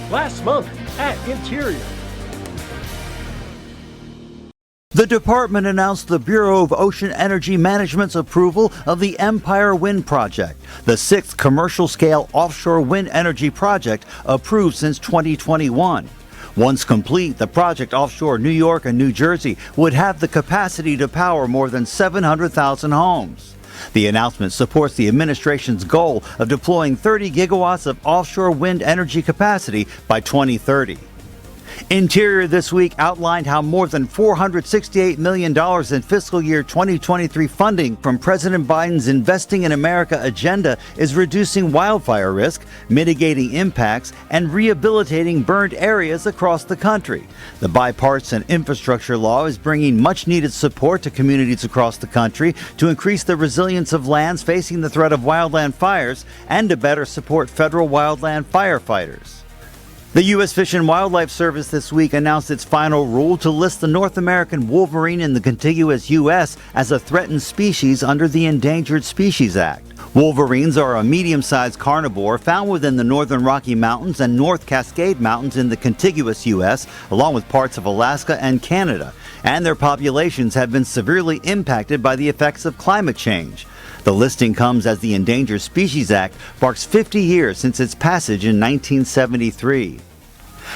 last month at Interior. The department announced the Bureau of Ocean Energy Management's approval of the Empire Wind Project, the sixth commercial-scale offshore wind energy project approved since 2021. Once complete, the project offshore New York and New Jersey would have the capacity to power more than 700,000 homes. The announcement supports the administration's goal of deploying 30 gigawatts of offshore wind energy capacity by 2030. Interior this week outlined how more than $468 million in fiscal year 2023 funding from President Biden's Investing in America agenda is reducing wildfire risk, mitigating impacts, and rehabilitating burned areas across the country. The bipartisan infrastructure law is bringing much-needed support to communities across the country to increase the resilience of lands facing the threat of wildland fires and to better support federal wildland firefighters. The U.S. Fish and Wildlife Service this week announced its final rule to list the North American wolverine in the contiguous U.S. as a threatened species under the Endangered Species Act. Wolverines are a medium-sized carnivore found within the northern Rocky Mountains and North Cascade Mountains in the contiguous U.S., along with parts of Alaska and Canada, and their populations have been severely impacted by the effects of climate change. The listing comes as the Endangered Species Act marks 50 years since its passage in 1973.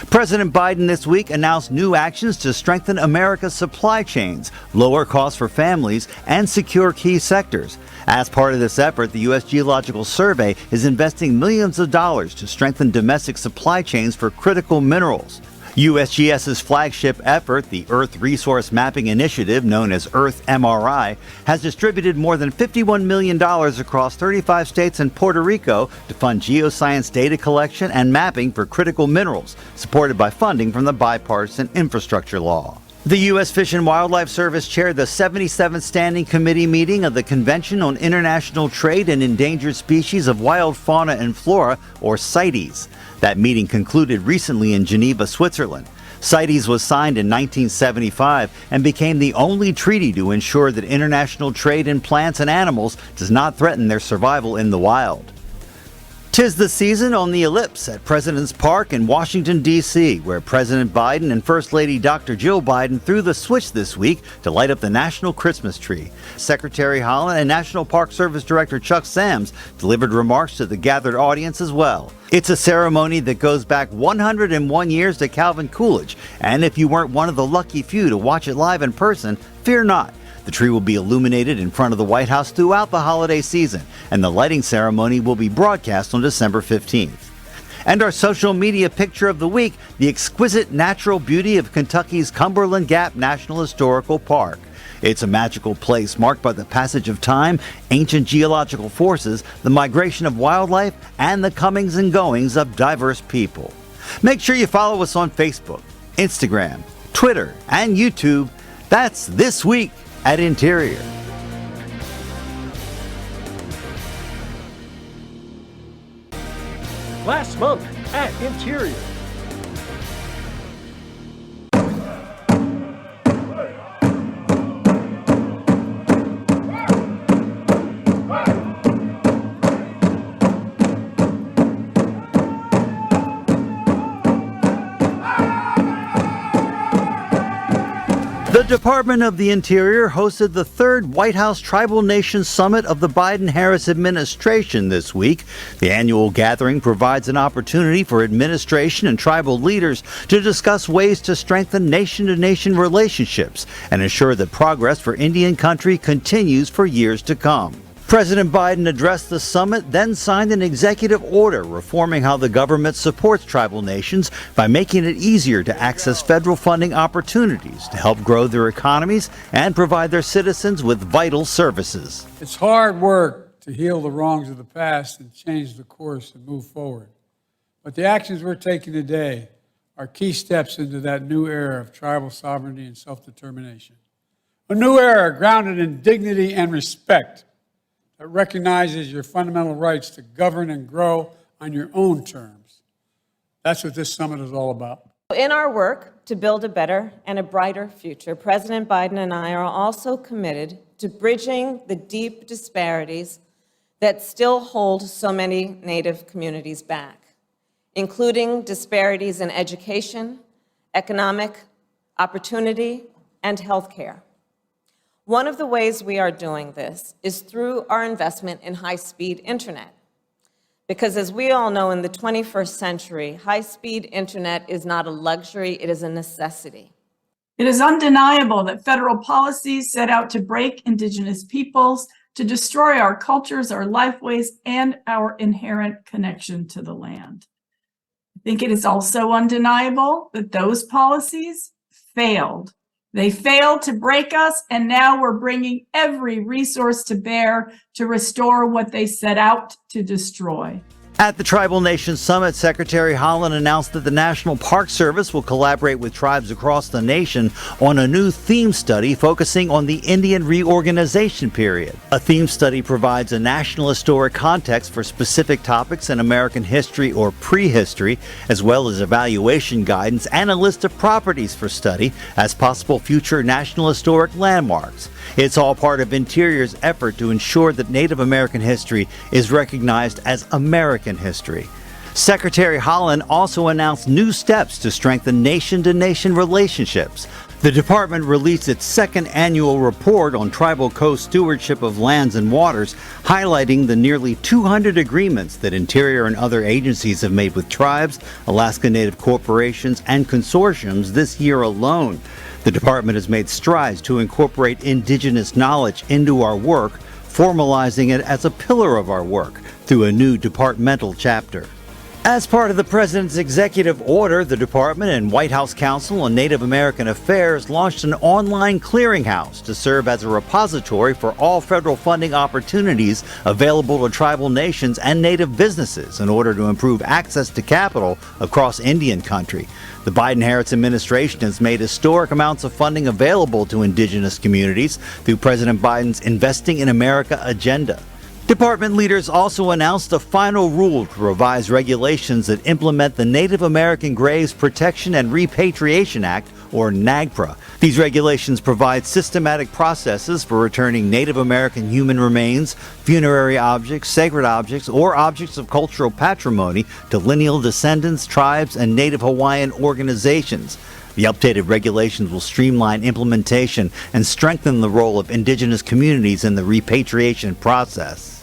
President Biden this week announced new actions to strengthen America's supply chains, lower costs for families, and secure key sectors. As part of this effort, the U.S. Geological Survey is investing millions of dollars to strengthen domestic supply chains for critical minerals. USGS's flagship effort, the Earth Resource Mapping Initiative, known as Earth MRI, has distributed more than $51 million across 35 states and Puerto Rico to fund geoscience data collection and mapping for critical minerals, supported by funding from the bipartisan infrastructure law. The U.S. Fish and Wildlife Service chaired the 77th Standing Committee meeting of the Convention on International Trade in Endangered Species of Wild Fauna and Flora, or CITES. That meeting concluded recently in Geneva, Switzerland. CITES was signed in 1975 and became the only treaty to ensure that international trade in plants and animals does not threaten their survival in the wild. 'Tis the season on the ellipse at President's Park in Washington, D.C., where President Biden and First Lady Dr. Jill Biden threw the switch this week to light up the national Christmas tree. Secretary Holland and National Park Service Director Chuck Sams delivered remarks to the gathered audience as well. It's a ceremony that goes back 101 years to Calvin Coolidge, and if you weren't one of the lucky few to watch it live in person, fear not. The tree will be illuminated in front of the White House throughout the holiday season, and the lighting ceremony will be broadcast on December 15th. And our social media picture of the week, the exquisite natural beauty of Kentucky's Cumberland Gap National Historical Park. It's a magical place marked by the passage of time, ancient geological forces, the migration of wildlife, and the comings and goings of diverse people. Make sure you follow us on Facebook, Instagram, Twitter, and YouTube. That's This Week at Interior. Last month at Interior. The Department of the Interior hosted the third White House Tribal Nations Summit of the Biden-Harris administration this week. The annual gathering provides an opportunity for administration and tribal leaders to discuss ways to strengthen nation-to-nation relationships and ensure that progress for Indian country continues for years to come. President Biden addressed the summit, then signed an executive order reforming how the government supports tribal nations by making it easier to access federal funding opportunities to help grow their economies and provide their citizens with vital services. It's hard work to heal the wrongs of the past and change the course and move forward. But the actions we're taking today are key steps into that new era of tribal sovereignty and self-determination. A new era grounded in dignity and respect that recognizes your fundamental rights to govern and grow on your own terms. That's what this summit is all about. In our work to build a better and a brighter future, President Biden and I are also committed to bridging the deep disparities that still hold so many Native communities back. including disparities in education, economic opportunity, and healthcare. One of the ways we are doing this is through our investment in high-speed internet. Because as we all know, in the 21st century, high-speed internet is not a luxury, it is a necessity. It is undeniable that federal policies set out to break Indigenous peoples, to destroy our cultures, our lifeways, and our inherent connection to the land. I think it is also undeniable that those policies failed. They failed to break us, and now we're bringing every resource to bear to restore what they set out to destroy. At the Tribal Nations Summit, Secretary Haaland announced that the National Park Service will collaborate with tribes across the nation on a new theme study focusing on the Indian reorganization period. A theme study provides a national historic context for specific topics in American history or prehistory, as well as evaluation guidance and a list of properties for study as possible future National Historic Landmarks. It's all part of Interior's effort to ensure that Native American history is recognized as American history. Secretary Haaland also announced new steps to strengthen nation-to-nation relationships. The department released its second annual report on tribal co-stewardship of lands and waters, highlighting the nearly 200 agreements that Interior and other agencies have made with tribes, Alaska Native corporations, and consortiums this year alone. The department has made strides to incorporate Indigenous knowledge into our work, formalizing it as a pillar of our work through a new departmental chapter. As part of the President's executive order, the Department and White House Council on Native American Affairs launched an online clearinghouse to serve as a repository for all federal funding opportunities available to tribal nations and Native businesses in order to improve access to capital across Indian country. The Biden-Harris administration has made historic amounts of funding available to Indigenous communities through President Biden's Investing in America agenda. Department leaders also announced a final rule to revise regulations that implement the Native American Graves Protection and Repatriation Act, or NAGPRA. These regulations provide systematic processes for returning Native American human remains, funerary objects, sacred objects, or objects of cultural patrimony to lineal descendants, tribes, and Native Hawaiian organizations. The updated regulations will streamline implementation and strengthen the role of Indigenous communities in the repatriation process.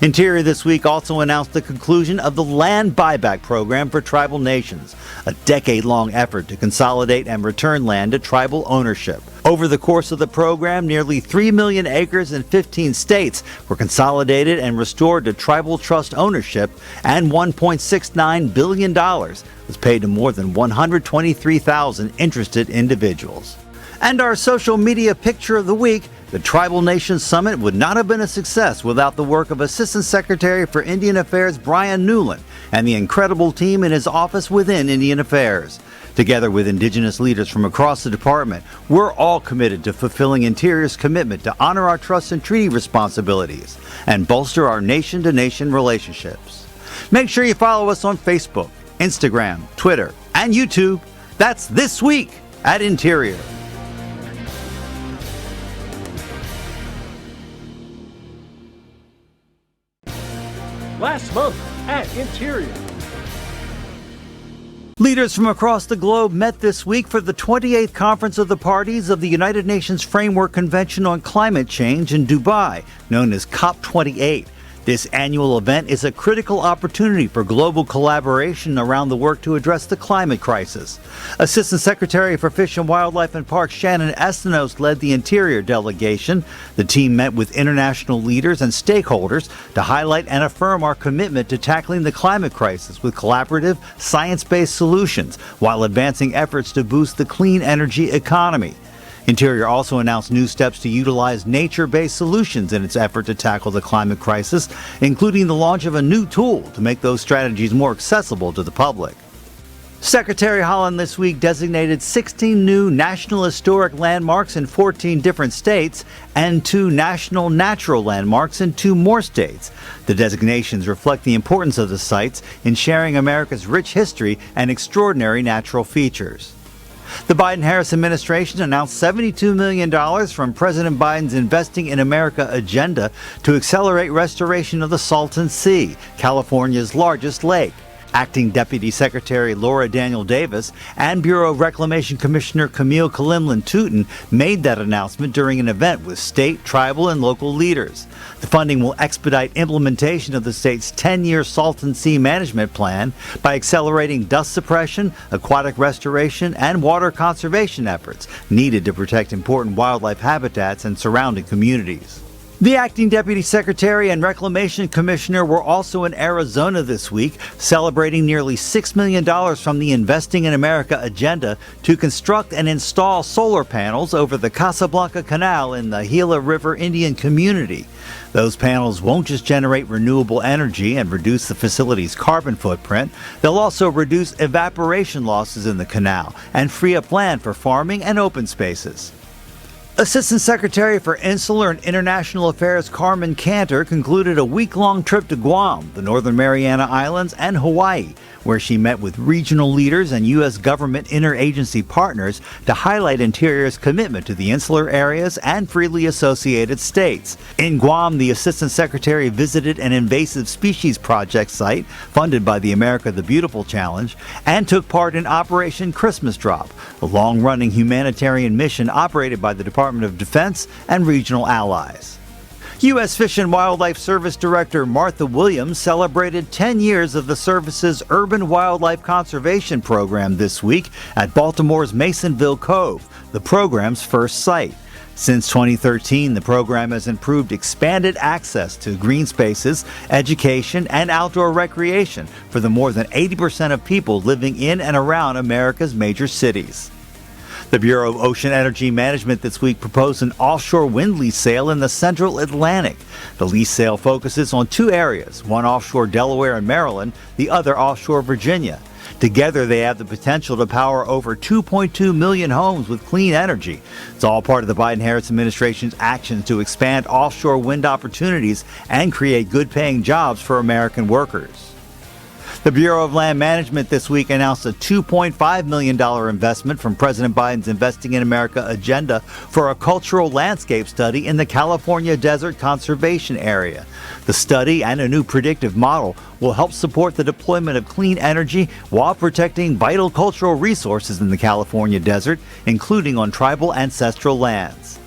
Interior this week also announced the conclusion of the land buyback program for tribal nations, a decade-long effort to consolidate and return land to tribal ownership. Over the course of the program, nearly 3 million acres in 15 states were consolidated and restored to tribal trust ownership, and $1.69 billion was paid to more than 123,000 interested individuals. And our social media picture of the week: the Tribal Nations Summit would not have been a success without the work of Assistant Secretary for Indian Affairs Brian Newland and the incredible team in his office within Indian Affairs. Together with Indigenous leaders from across the department, we're all committed to fulfilling Interior's commitment to honor our trust and treaty responsibilities and bolster our nation-to-nation relationships. Make sure you follow us on Facebook, Instagram, Twitter, and YouTube. That's This Week at Interior. Last month at Interior. Leaders from across the globe met this week for the 28th Conference of the Parties of the United Nations Framework Convention on Climate Change in Dubai, known as COP28. This annual event is a critical opportunity for global collaboration around the work to address the climate crisis. Assistant Secretary for Fish and Wildlife and Parks Shannon Estenos led the Interior delegation. The team met with international leaders and stakeholders to highlight and affirm our commitment to tackling the climate crisis with collaborative, science-based solutions while advancing efforts to boost the clean energy economy. Interior also announced new steps to utilize nature-based solutions in its effort to tackle the climate crisis, including the launch of a new tool to make those strategies more accessible to the public. Secretary Haaland this week designated 16 new National Historic Landmarks in 14 different states and 2 National Natural Landmarks in 2 more states. The designations reflect the importance of the sites in sharing America's rich history and extraordinary natural features. The Biden-Harris administration announced $72 million from President Biden's Investing in America agenda to accelerate restoration of the Salton Sea, California's largest lake. Acting Deputy Secretary Laura Daniel Davis and Bureau of Reclamation Commissioner Camille Kalimlin-Tootin made that announcement during an event with state, tribal, and local leaders. The funding will expedite implementation of the state's 10-year Salton Sea Management Plan by accelerating dust suppression, aquatic restoration, and water conservation efforts needed to protect important wildlife habitats and surrounding communities. The Acting Deputy Secretary and Reclamation Commissioner were also in Arizona this week, celebrating nearly $6 million from the Investing in America agenda to construct and install solar panels over the Casablanca Canal in the Gila River Indian community. Those panels won't just generate renewable energy and reduce the facility's carbon footprint, they'll also reduce evaporation losses in the canal and free up land for farming and open spaces. Assistant Secretary for Insular and International Affairs Carmen Cantor concluded a week-long trip to Guam, the Northern Mariana Islands, and Hawaii, where she met with regional leaders and U.S. government interagency partners to highlight Interior's commitment to the insular areas and freely associated states. In Guam, the Assistant Secretary visited an invasive species project site funded by the America the Beautiful Challenge and took part in Operation Christmas Drop, a long-running humanitarian mission operated by the Department of Defense and regional allies. U.S. Fish and Wildlife Service Director Martha Williams celebrated 10 years of the service's Urban Wildlife Conservation Program this week at Baltimore's Masonville Cove, the program's first site. Since 2013, the program has improved expanded access to green spaces, education, and outdoor recreation for the more than 80% of people living in and around America's major cities. The Bureau of Ocean Energy Management this week proposed an offshore wind lease sale in the central Atlantic. The lease sale focuses on two areas, one offshore Delaware and Maryland, the other offshore Virginia. Together, they have the potential to power over 2.2 million homes with clean energy. It's all part of the Biden-Harris administration's actions to expand offshore wind opportunities and create good-paying jobs for American workers. The Bureau of Land Management this week announced a $2.5 million investment from President Biden's Investing in America agenda for a cultural landscape study in the California Desert Conservation Area. The study and a new predictive model will help support the deployment of clean energy while protecting vital cultural resources in the California desert, including on tribal ancestral lands.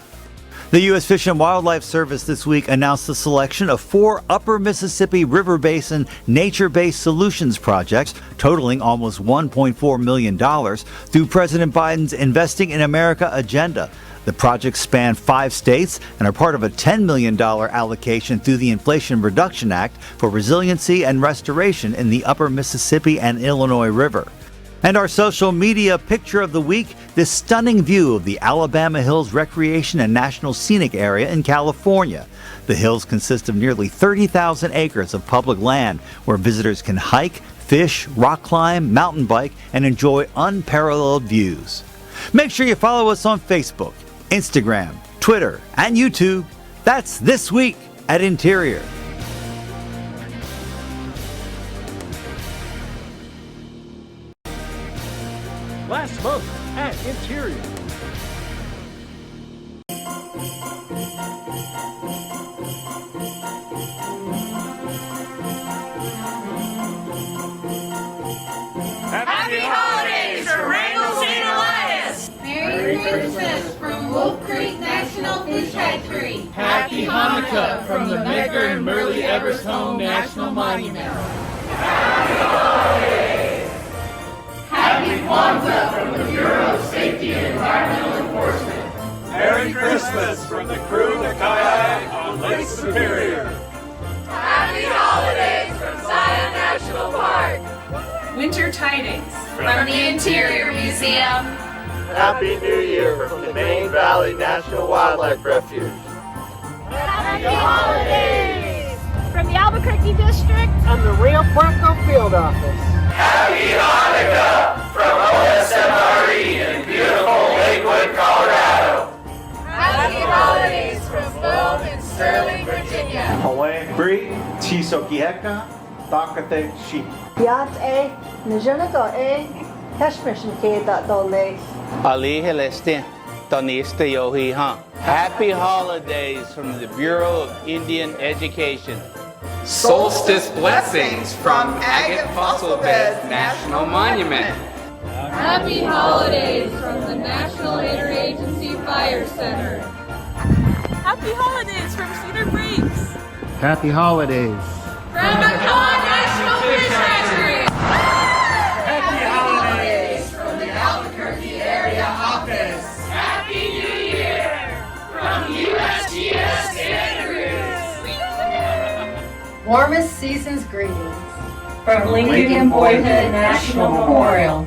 The U.S. Fish and Wildlife Service this week announced the selection of 4 Upper Mississippi River Basin nature-based solutions projects totaling almost $1.4 million through President Biden's Investing in America agenda. The projects span 5 states and are part of a $10 million allocation through the Inflation Reduction Act for resiliency and restoration in the Upper Mississippi and Illinois River. And our social media picture of the week, this stunning view of the Alabama Hills Recreation and National Scenic Area in California. The hills consist of nearly 30,000 acres of public land where visitors can hike, fish, rock climb, mountain bike, and enjoy unparalleled views. Make sure you follow us on Facebook, Instagram, Twitter, and YouTube. That's This Week at Interior. Last month at Interior. Happy holidays from Wrangell St. Elias! Merry Christmas from Wolf Creek National Fish Hatchery. Happy Hanukkah from the Medgar and Merle Everest Home National Monument. Happy holidays! Happy Kwanzaa from the Bureau of Safety and Environmental Enforcement. Merry Christmas from the crew that kayak on Lake Superior. Happy holidays from Zion National Park. Winter tidings From the Interior Museum. Happy New Year from the Main Valley National Wildlife Refuge. Happy holidays from the Albuquerque District and the Rio Bronco Field Office. Happy Hanukkah from OSMRE in beautiful Lakewood, Colorado. Happy holidays from Boone and Sterling, Virginia. Hawaii Free, Chisokiheka, Takate Shi. Yat e, Nijanako e, Heshmishin ke dat dole. Ali Heleste, Donista Yohi Ha. Happy holidays from the Bureau of Indian Education. Solstice blessings from Agate Fossil Beds National Monument. Happy holidays from the National Interagency Fire Center. Happy holidays from Cedar Breaks. Happy holidays. From the National Fish Hatchery. Happy holidays from the Albuquerque Area Office. Happy New Year from USGS Santa Cruz. Warmest season's greetings from Lincoln Boyhood National Memorial.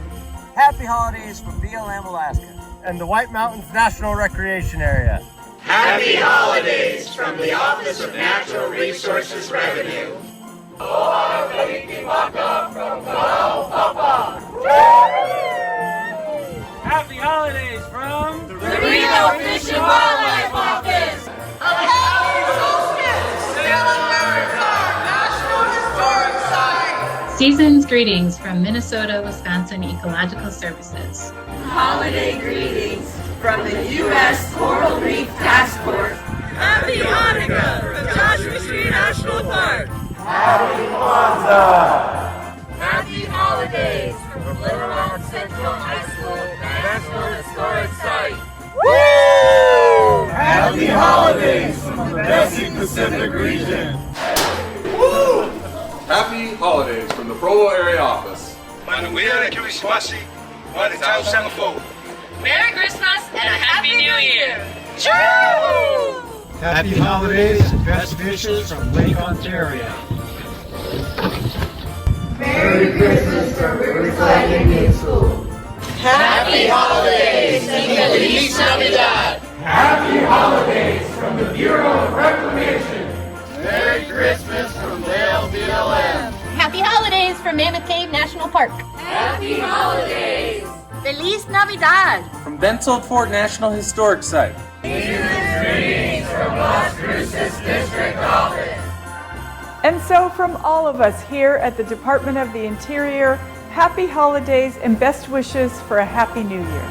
Happy holidays from BLM Alaska and the White Mountains National Recreation Area. Happy holidays from the Office of Natural Resources Revenue. Happy holidays from The Reno Fish and Wildlife Office. A happy solstice! Sail America! National Historic Site. Season's greetings from Minnesota, Wisconsin Ecological Services. Holiday greetings from the U.S. Coral Reef Task Force. Happy Hanukkah from Joshua Tree National Park. Happy Kwanzaa. Happy holidays from Little Rock Central High School National Historic Site. Woo! Happy holidays from the Bessie Pacific region. Woo! Happy holidays from the Provo Area Office. Merry Christmas and a Happy New Year. Choo! Happy holidays and best wishes from Lake Ontario. Merry Christmas from Riverside Indian School. Happy holidays and Feliz Navidad. Happy holidays from the Bureau of Reclamation. Merry Christmas from Dale BLM. Happy holidays from Mammoth Cave National Park. Happy holidays. Feliz Navidad. From Bentold Fort National Historic Site. Greetings from Las Cruces District Office. And so from all of us here at the Department of the Interior, happy holidays and best wishes for a happy new year.